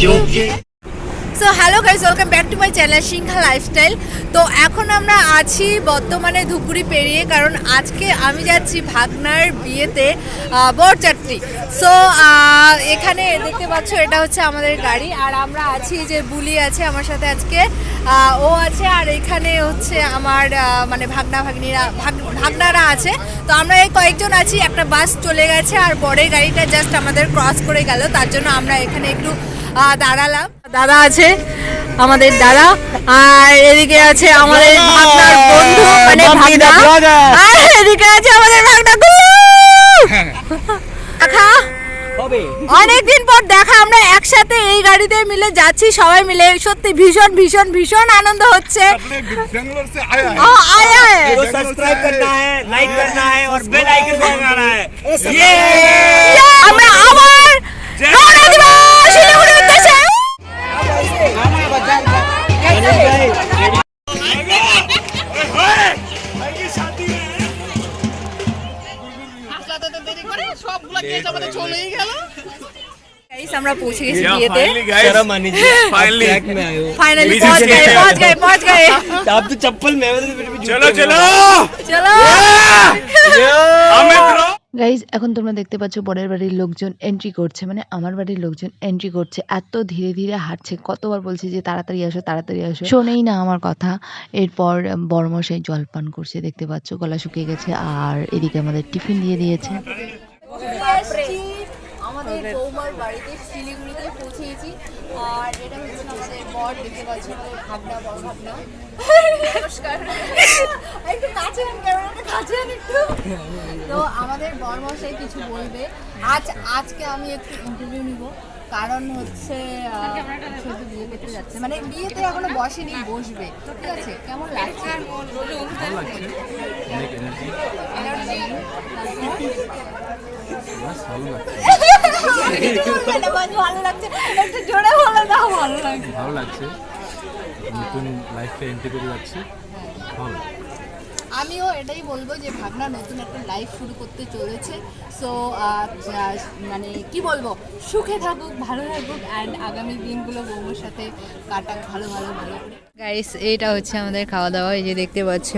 So hello guys, welcome back to my channel Sinha lifestyle. তো এখন আমরা আছি বর্তমানে ধূপগুড়ি পেরিয়ে, কারণ আজকে আমি যাচ্ছি ভাগনার বিয়েতে বরযাত্রী। সো এখানে দেখতে পাচ্ছ এটা হচ্ছে আমাদের গাড়ি, আর আমরা আছি যে বুলি আছে আমার সাথে আজকে, ও আছে, আর এখানে হচ্ছে আমার মানে ভাগনারা আছে। তো আমরা এই কয়েকজন আছি, একটা বাস চলে গেছে আর বরের গাড়িটা জাস্ট আমাদের ক্রস করে গেল, তার জন্য আমরা এখানে একটু দাঁড়ালাম। দাদা আছে আমাদের দাদা, আর এদিকে আছে আমাদের ভাগনার বন্ধু মানে ভাগনা, আর এদিকে আছে আমাদের ভাগনা দেখা। অনেকদিন পর দেখা, আমরা একসাথে এই গাড়িতে মিলে যাচ্ছি, সবাই মিলে সত্যি ভীষণ ভীষণ ভীষণ আনন্দ হচ্ছে। আমরা আবার আমরা পৌঁছে গেছি বিয়েতে। ফাইনালি पहुंच गए। आप तो चप्पल में चलो গাইজ, এখন তোমরা দেখতে পাচ্ছ বরের বাড়ির লোকজন এন্ট্রি করছে, মানে আমার বাড়ির লোকজন এন্ট্রি করছে। এত ধীরে ধীরে হাঁটছে, কতবার বলছি যে তাড়াতাড়ি আসো, শোনেই না আমার কথা। এরপর বড়মশাই জলপান করছে, দেখতে পাচ্ছ গলা শুকিয়ে গেছে, আর এদিকে আমাদের টিফিন দিয়ে দিয়েছে। আমাদের বৌমার বাড়িতে শিলিগুড়িতে পৌঁছেছি, আর এটা হচ্ছে আমাদের বর, দেখতে পাচ্ছি আমাদের ভাগনা, বড় ভাগনা। নমস্কার, একটু কাছে আন, ক্যামেরাটা কাছে আন একটু। তো আমাদের বরমশাই কিছু বলবে। আজকে আমি একটু ইন্টারভিউ নিব, কারণ হচ্ছে শুধু বিয়ে পেতে যাচ্ছে, মানে বিয়েতে এখনো বসেনি, বসবে। ঠিক আছে, কেমন লাগছে? ভালো লাগছে, অনেক এনার্জি। ভালো লাগছে, নতুন লাইফে এন্ট্রি করে যাচ্ছি, ভালো। আমিও এটাই বলবো যে ভাগনা নতুন একটা লাইফ শুরু করতে চলেছে। সো মানে কি বলবো, সুখে থাকুক, ভালো থাকুক, অ্যান্ড আগামী দিনগুলো বউর সাথে কাটাক ভালো করে। গাইস, এইটা হচ্ছে আমাদের খাওয়া দাওয়া, এই যে দেখতে পাচ্ছ।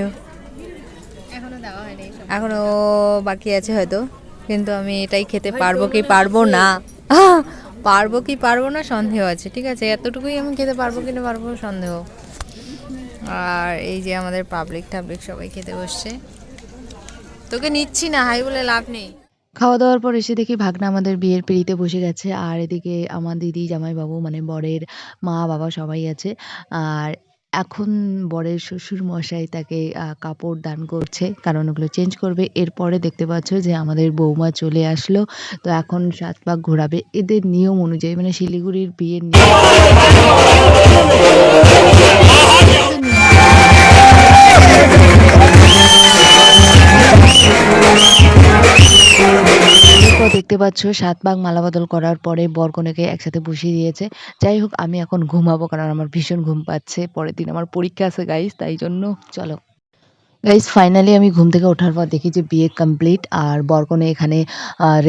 এখনো দেওয়া হয়নি, এখনো বাকি আছে হয়তো, কিন্তু আমি এটাই খেতে পারবো কি পারবো না সন্দেহ আছে। ঠিক আছে, এতটুকুই আমি খেতে পারবো কি না পারবো সন্দেহ। আর এই যে আমাদের পাবলিক সবাই খেতে বসছে, তোকে নিচ্ছি না হাই বলে লাভ নেই। খাওয়া দাওয়ার পর এসে দেখি ভাগনা আমাদের বিয়ের পিঁড়িতে বসে গেছে, আর এদিকে আমার দিদি, জামাইবাবু মানে বরের মা বাবা সবাই আছে। আর এখন বরের শ্বশুর মশাই তাকে কাপড় দান করছে, কারণ ওগুলো চেঞ্জ করবে। এরপরে দেখতে পাচ্ছ যে আমাদের বৌমা চলে আসলো, তো এখন 7 পাক ঘোরাবে এদের নিয়ম অনুযায়ী, মানে শিলিগুড়ির বিয়ের নিয়ম। দেখতে পাচ্ছ 7 ভাগ মালা বদল করার পরে বরকনেকে একসাথে বসিয়ে দিয়েছে। যাই হোক, আমি এখন ঘুমাবো, কারণ আমার ভীষণ ঘুম পাচ্ছে, পরের দিন আমার পরীক্ষা আছে গাইস, তাই জন্য চলো। গাইস, ফাইনালি আমি ঘুম থেকে ওঠার পর দেখি যে বিয়ে কমপ্লিট, আর বরকনে এখানে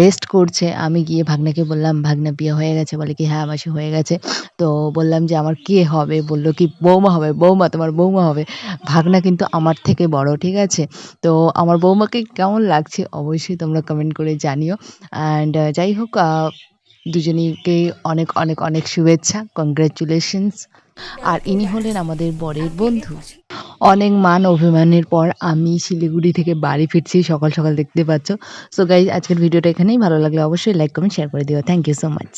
রেস্ট করছে। আমি গিয়ে ভাগনাকে বললাম, ভাগনা বিয়ে হয়ে গেছে? বলে কি হ্যাঁ মাসি হয়ে গেছে। তো বললাম যে আমার কে হবে? বললো কি বৌমা হবে। বৌমা, তোমার বৌমা হবে। ভাগনা কিন্তু আমার থেকে বড়, ঠিক আছে? তো আমার বৌমাকে কেমন লাগছে অবশ্যই তোমরা কমেন্ট করে জানিও। অ্যান্ড যাই হোক, দুজনীকে অনেক অনেক অনেক শুভেচ্ছা, কংগ্রাচুলেশনস। আর ইনি হলেন আমাদের বরের বন্ধু। অনেক মান অভিমানের পর আমি শিলিগুড়ি থেকে বাড়ি ফিরছি সকাল সকাল, দেখতে পাচ্ছ। সো গাইজ, আজকের ভিডিওটা এখানেই। ভালো লাগলে অবশ্যই লাইক কমেন্ট শেয়ার করে দিও। Thank you so much.